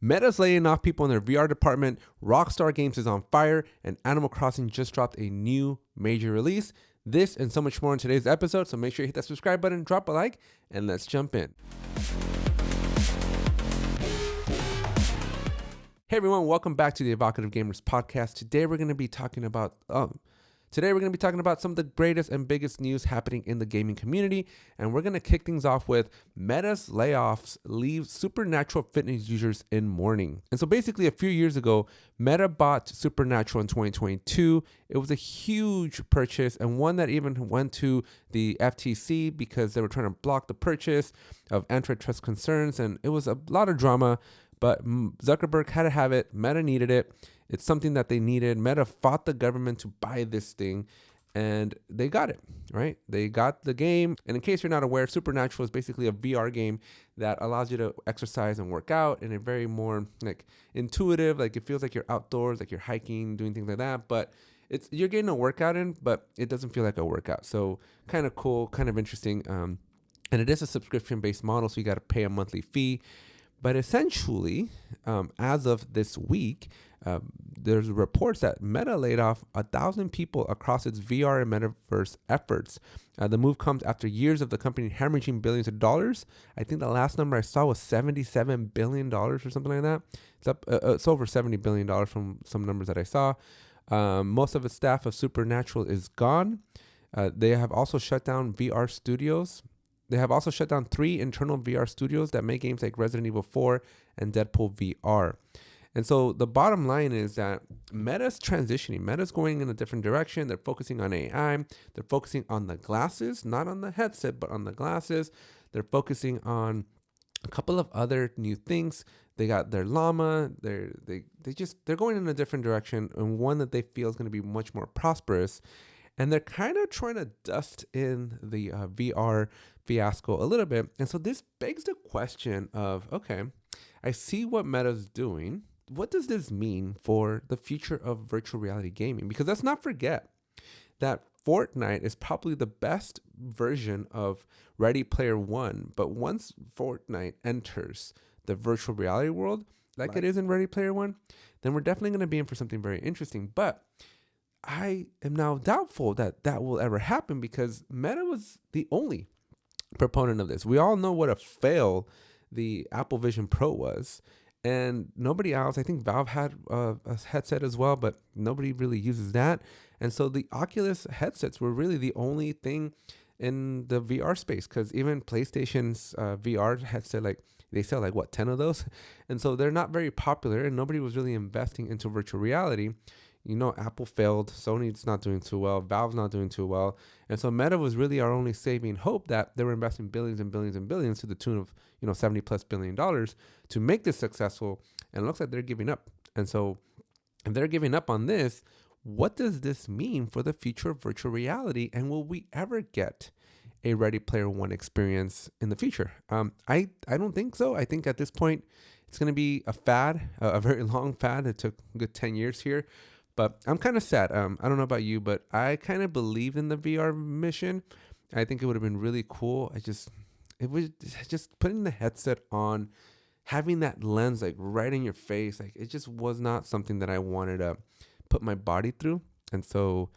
Meta's laying off people in their VR department, Rockstar Games is on fire, and Animal Crossing just dropped a new major release. This and so much more in today's episode, so make sure you hit that subscribe button, drop a like, and let's jump in. Hey everyone, welcome back to the Evocative Gamers podcast. Today we're going to be talking about some of the greatest and biggest news happening in the gaming community, and we're going to kick things off with Meta's layoffs leave Supernatural fitness users in mourning. And so basically a few years ago, Meta bought Supernatural in 2022. It was a huge purchase and one that even went to the FTC because they were trying to block the purchase of antitrust concerns, and it was a lot of drama. But Zuckerberg had to have it. Meta needed it. It's something that they needed. Meta fought the government to buy this thing, and they got it, right? They got the game. And in case you're not aware, Supernatural is basically a VR game that allows you to exercise and work out in a very more like intuitive, like it feels like you're outdoors, like you're hiking, doing things like that. But you're getting a workout in, but it doesn't feel like a workout. So kind of cool, kind of interesting. And it is a subscription-based model, so you got to pay a monthly fee. But essentially, as of this week, there's reports that Meta laid off 1,000 people across its VR and metaverse efforts. The move comes after years of the company hemorrhaging billions of dollars. I think the last number I saw was $77 billion or something like that. It's over $70 billion from some numbers that I saw. Most of its staff of Supernatural is gone. They have also shut down VR studios. They have also shut down 3 internal VR studios that make games like Resident Evil 4 and Deadpool VR. And so the bottom line is that Meta's transitioning. Meta's going in a different direction. They're focusing on AI. They're focusing on the glasses, not on the headset, but on the glasses. They're focusing on a couple of other new things. They got their llama. They're going in a different direction, and one that they feel is going to be much more prosperous. And they're kind of trying to dust in the VR fiasco a little bit. And so this begs the question of, okay, I see what Meta's doing. What does this mean for the future of virtual reality gaming? Because let's not forget that Fortnite is probably the best version of Ready Player One. But once Fortnite enters the virtual reality world, like it is in Ready Player One, then we're definitely going to be in for something very interesting. But I am now doubtful that that will ever happen because Meta was the only proponent of this. We all know what a fail the Apple Vision Pro was, and nobody else. I think Valve had a headset as well, but nobody really uses that. And so the Oculus headsets were really the only thing in the VR space, because even PlayStation's VR headset, like they sell like what, 10 of those, and so they're not very popular, and nobody was really investing into virtual reality. You know, Apple failed, Sony's not doing too well, Valve's not doing too well. And so Meta was really our only saving hope that they were investing billions and billions and billions to the tune of, $70+ billion to make this successful. And it looks like they're giving up. And so if they're giving up on this, what does this mean for the future of virtual reality? And will we ever get a Ready Player One experience in the future? I don't think so. I think at this point, it's going to be a fad, a very long fad. It took a good 10 years here. But I'm kind of sad. I don't know about you, but I kind of believed in the VR mission. I think it would have been really cool. It was just putting the headset on, having that lens like right in your face. Like it just was not something that I wanted to put my body through. And so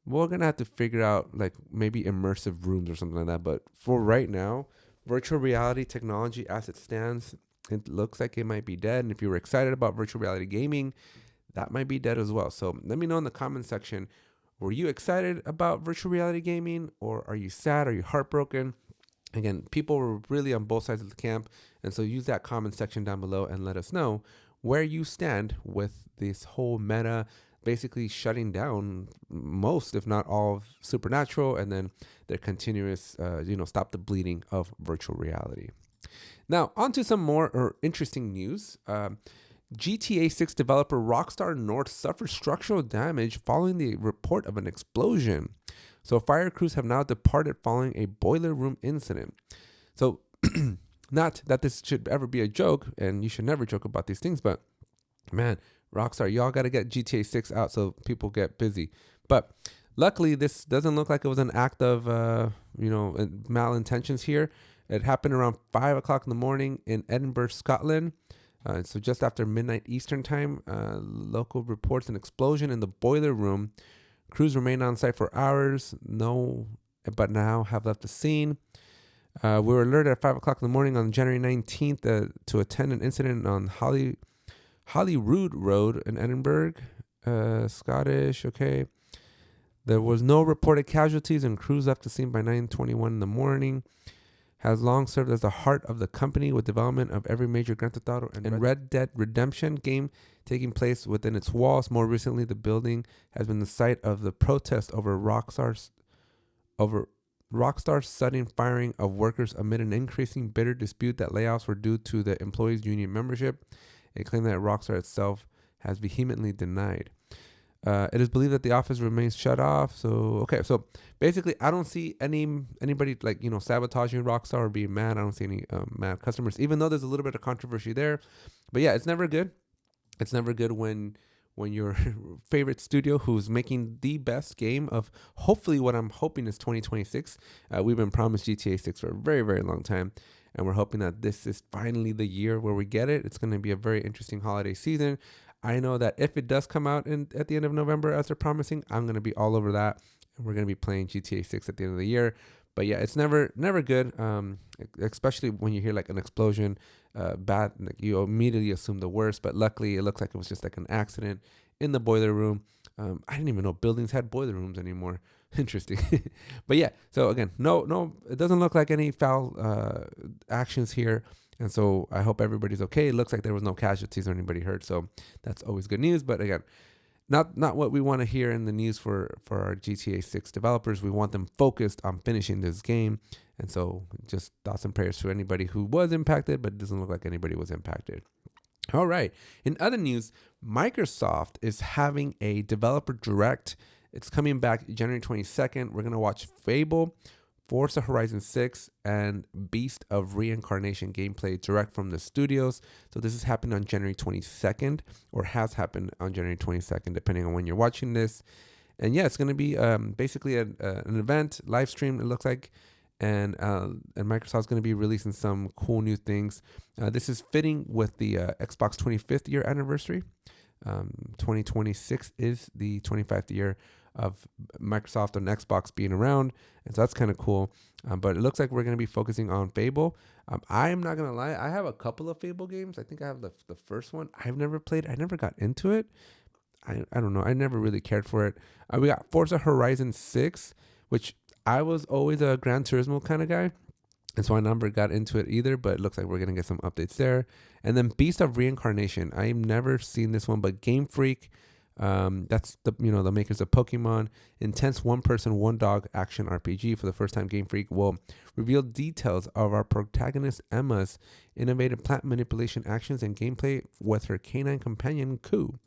we're going to have to figure out like maybe immersive rooms or something like that. But for right now, virtual reality technology as it stands, it looks like it might be dead. And if you were excited about virtual reality gaming, that might be dead as well. So let me know in the comment section, were you excited about virtual reality gaming, or are you sad? Are you heartbroken? Again, people were really on both sides of the camp. And so use that comment section down below and let us know where you stand with this whole Meta basically shutting down most, if not all, of Supernatural, and then their continuous, stop the bleeding of virtual reality. Now, on to some more interesting news. GTA 6 developer Rockstar North suffers structural damage following the report of an explosion. So fire crews have now departed following a boiler room incident. So not that this should ever be a joke, and you should never joke about these things, but man, Rockstar, y'all got to get GTA 6 out so people get busy. But luckily, this doesn't look like it was an act of, malintentions here. It happened around 5 o'clock in the morning in Edinburgh, Scotland. So just after midnight Eastern time, local reports an explosion in the boiler room. Crews remained on site for hours, but now have left the scene. We were alerted at 5 o'clock in the morning on January 19th to attend an incident on Holyrood Road in Edinburgh. Scottish, okay. There was no reported casualties, and crews left the scene by 9:21 in the morning. Has long served as the heart of the company with development of every major Grand Theft Auto and Red Dead Redemption game taking place within its walls. More recently, the building has been the site of the protest over Rockstar's sudden firing of workers amid an increasing bitter dispute that layoffs were due to the employees' union membership, a claim that Rockstar itself has vehemently denied. It is believed that the office remains shut off. So basically, I don't see anybody sabotaging Rockstar or being mad. I don't see any mad customers, even though there's a little bit of controversy there. But yeah, it's never good. It's never good when your favorite studio, who's making the best game of hopefully what I'm hoping is 2026. We've been promised GTA 6 for a very, very long time. And we're hoping that this is finally the year where we get it. It's going to be a very interesting holiday season. I know that if it does come out at the end of November, as they're promising, I'm going to be all over that. And we're going to be playing GTA 6 at the end of the year. But yeah, it's never good, especially when you hear like an explosion, bad. Like, you immediately assume the worst. But luckily, it looks like it was just like an accident in the boiler room. I didn't even know buildings had boiler rooms anymore. Interesting. But yeah, so again, no, it doesn't look like any foul actions here. And so I hope everybody's okay. It looks like there was no casualties or anybody hurt. So that's always good news. But again, not what we want to hear in the news for our GTA 6 developers. We want them focused on finishing this game. And so just thoughts and prayers for anybody who was impacted, but it doesn't look like anybody was impacted. All right. In other news, Microsoft is having a developer direct. It's coming back January 22nd. We're going to watch Fable, Forza Horizon 6, and Beast of Reincarnation gameplay direct from the studios. So this is happening on January 22nd, or has happened on January 22nd, depending on when you're watching this. And yeah, it's going to be basically an event, live stream, it looks like. And Microsoft's going to be releasing some cool new things. This is fitting with the Xbox 25th year anniversary. 2026 is the 25th year of Microsoft and Xbox being around, and so that's kind of cool. But it looks like we're going to be focusing on Fable. I am not going to lie, I have a couple of Fable games. I think I have the first one. I've never played. I never got into it. I don't know. I never really cared for it. We got Forza Horizon 6, which I was always a Gran Turismo kind of guy, and so I never got into it either, but it looks like we're going to get some updates there. And then Beast of Reincarnation. I've never seen this one, but Game Freak, that's the makers of Pokemon, intense one-person, one-dog action RPG. For the first time, Game Freak will reveal details of our protagonist Emma's innovative plant manipulation actions and gameplay with her canine companion Ku.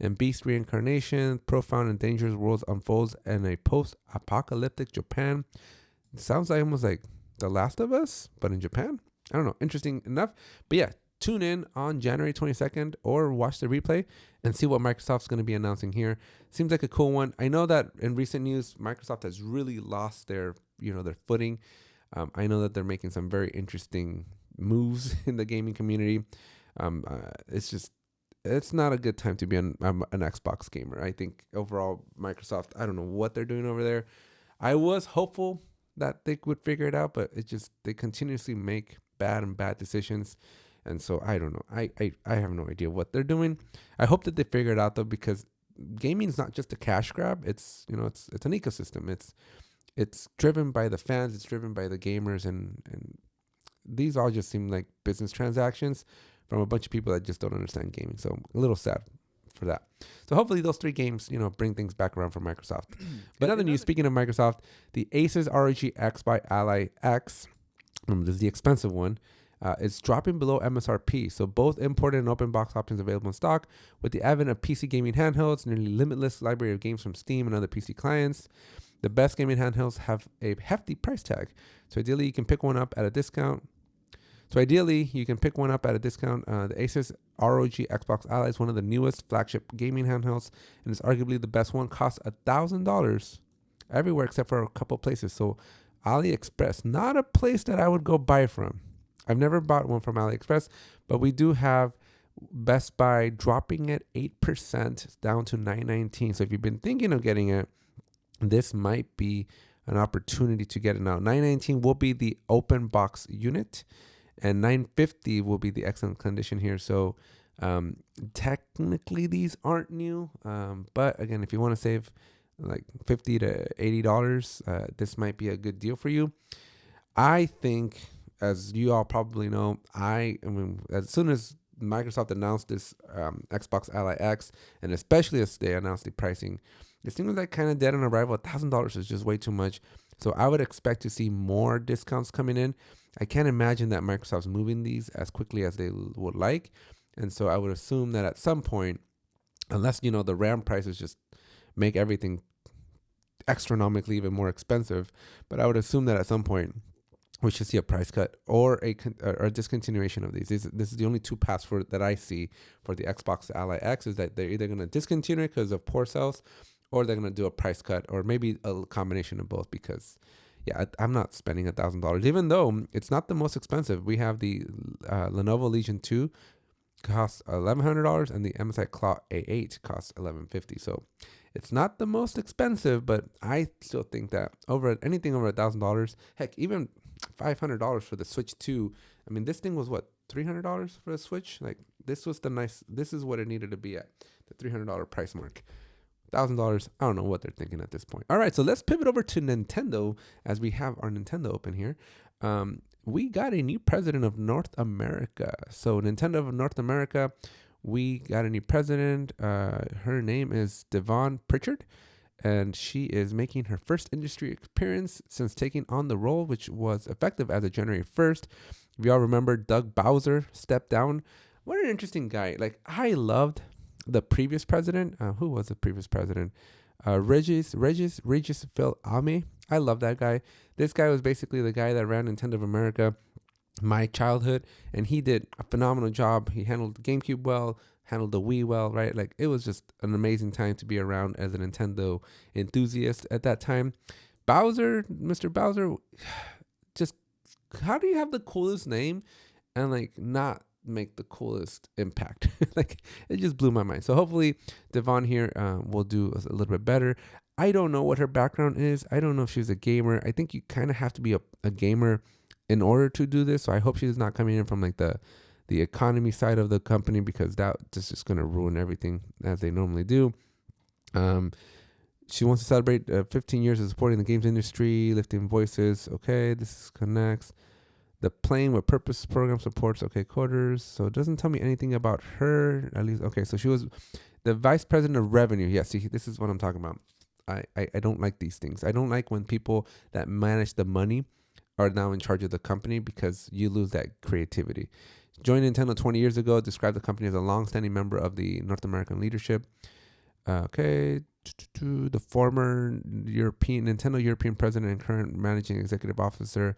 And Beast Reincarnation, profound and dangerous worlds unfolds in a post-apocalyptic Japan. It sounds like almost like The Last of Us, but in Japan. I don't know. Interesting enough. But yeah, tune in on January 22nd or watch the replay and see what Microsoft's going to be announcing here. Seems like a cool one. I know that in recent news, Microsoft has really lost their footing. I know that they're making some very interesting moves in the gaming community. It's not a good time to be an Xbox gamer. I think overall, Microsoft, I don't know what they're doing over there. I was hopeful that they would figure it out, but they continuously make bad decisions. And so I don't know. I have no idea what they're doing. I hope that they figure it out though, because gaming is not just a cash grab. It's it's an ecosystem. It's driven by the fans. It's driven by the gamers, and these all just seem like business transactions from a bunch of people that just don't understand gaming. So a little sad for that. So hopefully those 3 games, bring things back around for Microsoft. But other news, speaking of Microsoft, the Asus ROG X by Ally X, this is the expensive one, is dropping below MSRP. So both imported and open box options available in stock. With the advent of PC gaming handhelds, nearly limitless library of games from Steam and other PC clients, the best gaming handhelds have a hefty price tag. So ideally, you can pick one up at a discount. The Asus ROG Xbox Ally is one of the newest flagship gaming handhelds and is arguably the best one. Costs $1,000 everywhere except for a couple places. So AliExpress, not a place that I would go buy from. I've never bought one from AliExpress, but we do have Best Buy dropping it 8% down to $919. So if you've been thinking of getting it, this might be an opportunity to get it now. $919 will be the open box unit, and $950 will be the excellent condition here. So technically these aren't new, but again, if you want to save like $50 to $80, this might be a good deal for you. I think, as you all probably know, I mean, as soon as Microsoft announced this Xbox Ally X, and especially as they announced the pricing, it seems like kind of dead on arrival. $1,000 is just way too much. So I would expect to see more discounts coming in. I can't imagine that Microsoft's moving these as quickly as they would like. And so I would assume that at some point, unless, the RAM prices just make everything astronomically even more expensive, but I would assume that at some point we should see a price cut or a discontinuation of these. This is the only two paths that I see for the Xbox Ally X, is that they're either going to discontinue it because of poor sales, or they're going to do a price cut, or maybe a combination of both. Because, yeah, I'm not spending $1,000, even though it's not the most expensive. We have the Lenovo Legion 2 costs $1,100, and the MSI Claw A8 costs $1,150. So it's not the most expensive, but I still think that anything over $1,000, heck, even $500 for the Switch 2. I mean, this thing was what, $300 for the Switch? Like, this is what it needed to be at, the $300 price mark. $1,000, I don't know what they're thinking at this point. All right, so let's pivot over to Nintendo, as we have our Nintendo open here. We got a new president of North America. So Nintendo of North America, we got a new president. Her name is Devon Pritchard, and she is making her first industry appearance since taking on the role, which was effective as of January 1st. If y'all remember, Doug Bowser stepped down. What an interesting guy. Like, I loved the previous president. Who was the previous president? Regis Phil-Ame. I love that guy. This guy was basically the guy that ran Nintendo of America, my childhood, and he did a phenomenal job. He handled the GameCube well, handled the Wii well, right? Like, it was just an amazing time to be around as a Nintendo enthusiast at that time. Mr. Bowser, just, how do you have the coolest name and like not make the coolest impact? Like, it just blew my mind. So hopefully Devon here will do a little bit better. I don't know what her background is. I don't know if she's a gamer. I think you kind of have to be a gamer in order to do this. So I hope she's not coming in from like the economy side of the company, because that's just going to ruin everything as they normally do. She wants to celebrate 15 years of supporting the games industry, lifting voices. Okay, this connects. The Playing with Purpose program supports quarters. So it doesn't tell me anything about her, at least. Okay, so she was the vice president of revenue. Yeah, see, this is what I'm talking about. I don't like these things. I don't like when people that manage the money are now in charge of the company, because you lose that creativity. Joined Nintendo 20 years ago, described the company as a long-standing member of the North American leadership. The former Nintendo European president and current managing executive officer.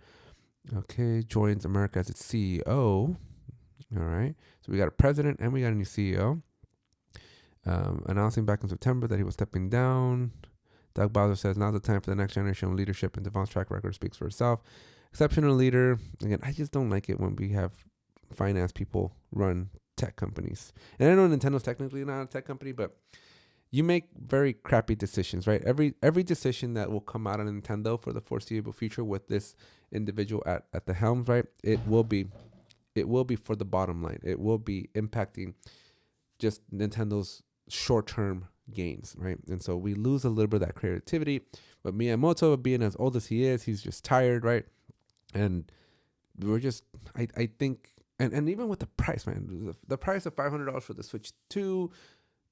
Okay, joins America as its CEO. All right. So we got a president and we got a new CEO. Announcing back in September that he was stepping down. Doug Bowser says, now's the time for the next generation of leadership, and Devon's track record speaks for itself. Exceptional leader. Again, I just don't like it when we have finance people run tech companies. And I know Nintendo's technically not a tech company, but you make very crappy decisions, right? Every decision that will come out of Nintendo for the foreseeable future with this individual at the helm, right? It will be for the bottom line. It will be impacting just Nintendo's short-term gains, right? And so we lose a little bit of that creativity. But Miyamoto, being as old as he is, he's just tired, right? And we're just, I think, and even with the price, man, the price of $500 for the Switch 2,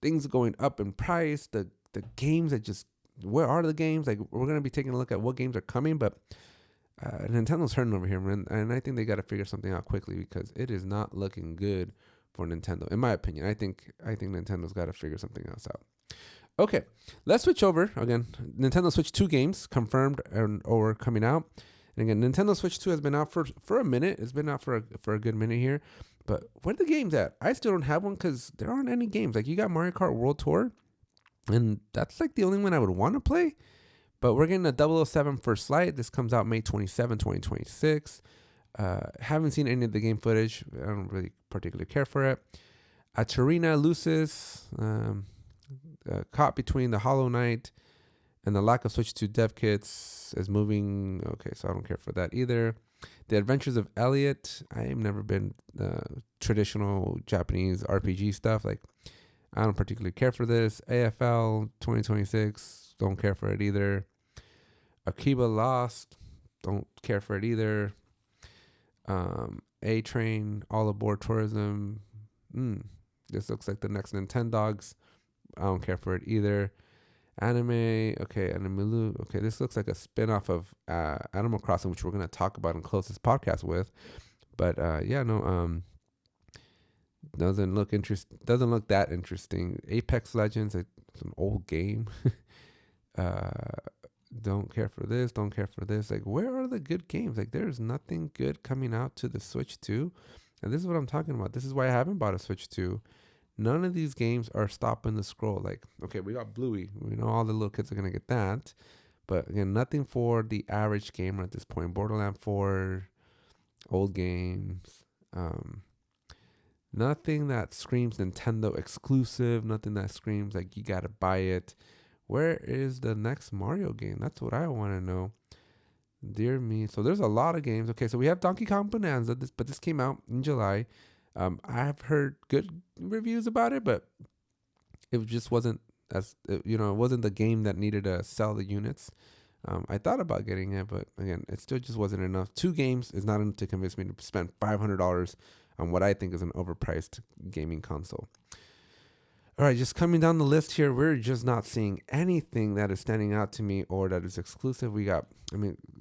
things going up in price, the games that just, where are the games? Like, we're going to be taking a look at what games are coming, but Nintendo's hurting over here, man. And I think they got to figure something out quickly, because it is not looking good for Nintendo, in my opinion. I think Nintendo's got to figure something else out. Okay, let's switch over. Again, Nintendo Switch 2 games confirmed or coming out. And again, Nintendo Switch 2 has been out for a minute. It's been out for a good minute here. But where are the games at? I still don't have one, because there aren't any games. Like, you got Mario Kart World Tour, and that's like the only one I would want to play. But we're getting a 007 First Light. This comes out May 27, 2026. Haven't seen any of the game footage. I don't really particularly care for it. Acherina Lucis, caught between the Hollow Knight and the lack of Switch 2 dev kits is moving. Okay, so I don't care for that either. The Adventures of Elliot. I've never been traditional Japanese RPG stuff. Like, I don't particularly care for this. AFL 2026. Don't care for it either. Akiba Lost. Don't care for it either. A Train, All Aboard Tourism. This looks like the next Nintendogs. I don't care for it either. Anime, okay, Animelu. Okay, this looks like a spin-off of Animal Crossing, which we're gonna talk about and close this podcast with. But doesn't look Doesn't look that interesting. Apex Legends, it's an old game. Don't care for this. Don't care for this. Like, where are the good games? Like, there's nothing good coming out to the Switch 2. And this is what I'm talking about. This is why I haven't bought a Switch 2. None of these games are stopping the scroll. Like, okay, we got Bluey. We know all the little kids are going to get that. But again, nothing for the average gamer at this point. Borderlands 4, old games. Nothing that screams Nintendo exclusive. Nothing that screams like you got to buy it. Where is the next Mario game? That's what I want to know. Dear me. So there's a lot of games. Okay, so we have Donkey Kong Bonanza, but this came out in July. I've heard good reviews about it, but it just wasn't it wasn't the game that needed to sell the units. I thought about getting it, but again, it still just wasn't enough. 2 games is not enough to convince me to spend $500 on what I think is an overpriced gaming console. All right, just coming down the list here, we're just not seeing anything that is standing out to me or that is exclusive.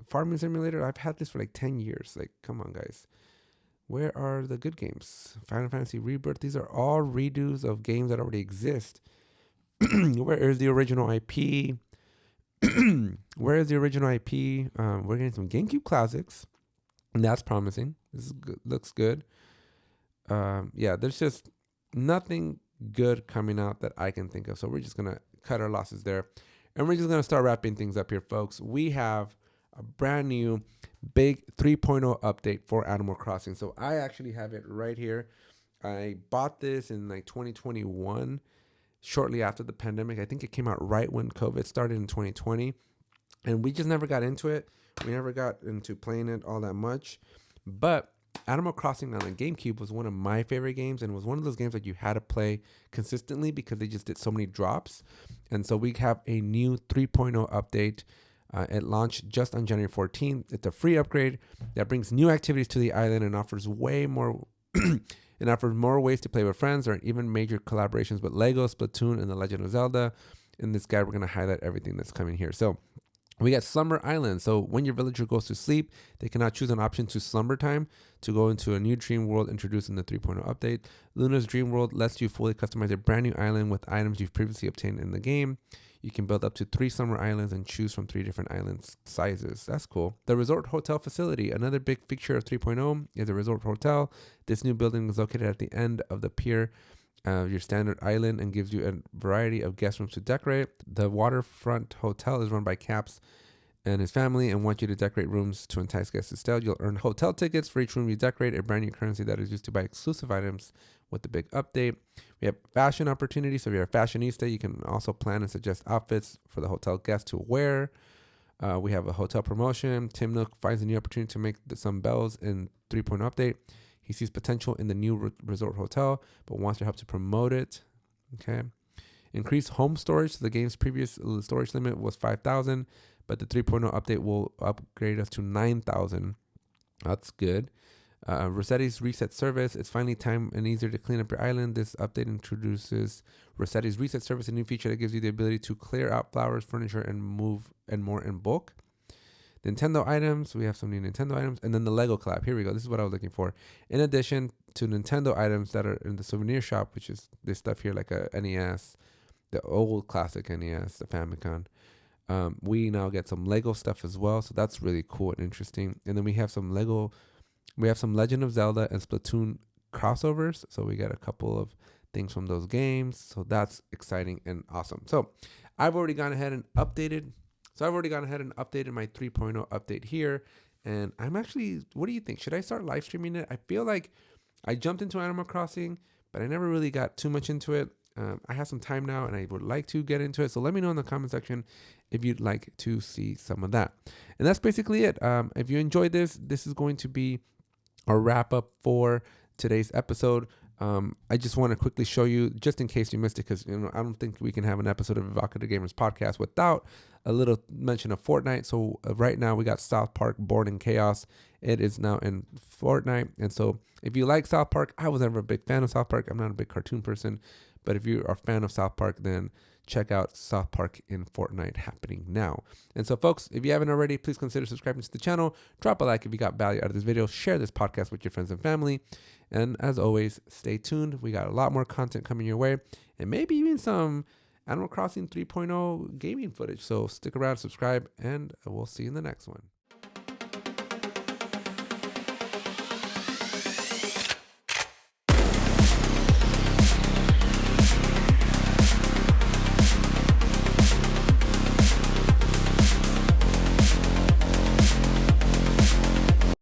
Farming Simulator, I've had this for like 10 years. Like, come on, guys. Where are the good games? Final Fantasy Rebirth, these are all redos of games that already exist. Where is the original IP? Where is the original IP? We're getting some GameCube classics, and that's promising. This is good. Looks good. There's just nothing good coming out that I can think of. So we're just going to cut our losses there. And we're just going to start wrapping things up here, folks. We have a brand new big 3.0 update for Animal Crossing. So I actually have it right here. I bought this in like 2021, shortly after the pandemic. I think it came out right when COVID started in 2020. And we just never got into it. We never got into playing it all that much. But Animal Crossing on the GameCube was one of my favorite games, and it was one of those games that you had to play consistently because they just did so many drops. And so we have a new 3.0 update. It launched just on January 14th. It's a free upgrade that brings new activities to the island and offers way more. It offers more ways to play with friends, or even major collaborations with Lego, Splatoon, and The Legend of Zelda. In this guide, we're going to highlight everything that's coming here. So we got Slumber Island. So when your villager goes to sleep, they cannot choose an option to slumber time to go into a new dream world introduced in the 3.0 update. Luna's Dream World lets you fully customize a brand new island with items you've previously obtained in the game. You can build up to 3 summer islands and choose from 3 different island sizes. That's cool. The Resort Hotel Facility. Another big feature of 3.0 is a resort hotel. This new building is located at the end of the pier of your standard island and gives you a variety of guest rooms to decorate. The waterfront hotel is run by Caps and his family and want you to decorate rooms to entice guests to stay. You'll earn hotel tickets for each room you decorate, a brand new currency that is used to buy exclusive items with the big update. We have fashion opportunities. So if you're a fashionista, you can also plan and suggest outfits for the hotel guests to wear. We have a hotel promotion. Tim Nook finds a new opportunity to make some bells in 3.0 update. He sees potential in the new resort hotel, but wants your help to promote it. Okay. Increase home storage. So the game's previous storage limit was 5,000, but the 3.0 update will upgrade us to 9,000. That's good. Rossetti's Reset Service. It's finally time and easier to clean up your island. This update introduces Rossetti's Reset Service, a new feature that gives you the ability to clear out flowers, furniture, and move and more in bulk. Nintendo items. We have some new Nintendo items. And then the Lego collab. Here we go. This is what I was looking for. In addition to Nintendo items that are in the souvenir shop, which is this stuff here like a NES, the old classic NES, the Famicom. We now get some Lego stuff as well. So that's really cool and interesting. And then we have some Legend of Zelda and Splatoon crossovers. So we get a couple of things from those games. So that's exciting and awesome. So I've already gone ahead and updated my 3.0 update here. And I'm actually, what do you think? Should I start live streaming it? I feel like I jumped into Animal Crossing, but I never really got too much into it. I have some time now and I would like to get into it. So let me know in the comment section if you'd like to see some of that. And that's basically it. If you enjoyed this is going to be a wrap up for today's episode. I just want to quickly show you, just in case you missed it, because I don't think we can have an episode of Evocative Gamers podcast without a little mention of Fortnite. So right now we got South Park Born in Chaos. It is now in Fortnite, and so if you like South Park, I was never a big fan of South Park. I'm not a big cartoon person, but if you are a fan of South Park, then check out South Park in Fortnite happening now. And so, folks, if you haven't already, please consider subscribing to the channel. Drop a like if you got value out of this video. Share this podcast with your friends and family. And as always, stay tuned. We got a lot more content coming your way, and maybe even some Animal Crossing 3.0 gaming footage. So stick around, subscribe, and we'll see you in the next one.